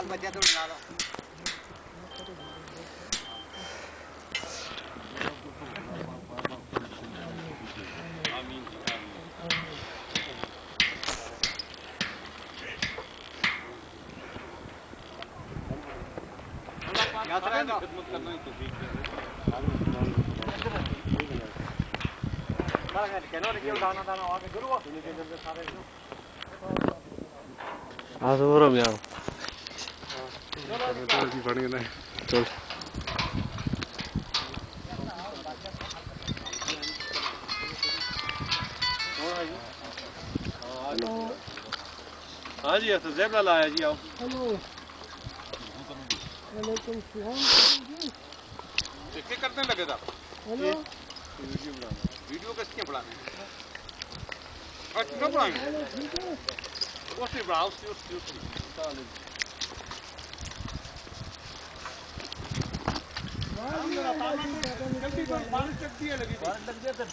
बच्चा तो डालो यात्रा का खिदमत करना ही तो ठीक है सारा कहनो ने केवल दाना दाना आके गुरु सुनी के जब सारे हां तो रम यार तो भी बन गया चल हाँ जी तो ज़ेबरा लाया जी आओ हेलो वालेकुम सलाम जी देखते करने लगे था हेलो वीडियो किसके बनाने अच्छा बनाएंगे हेलो ठीक है उसी बनाओ उसी जल्दी बारिश लग गई लगी बारिश लग गई तो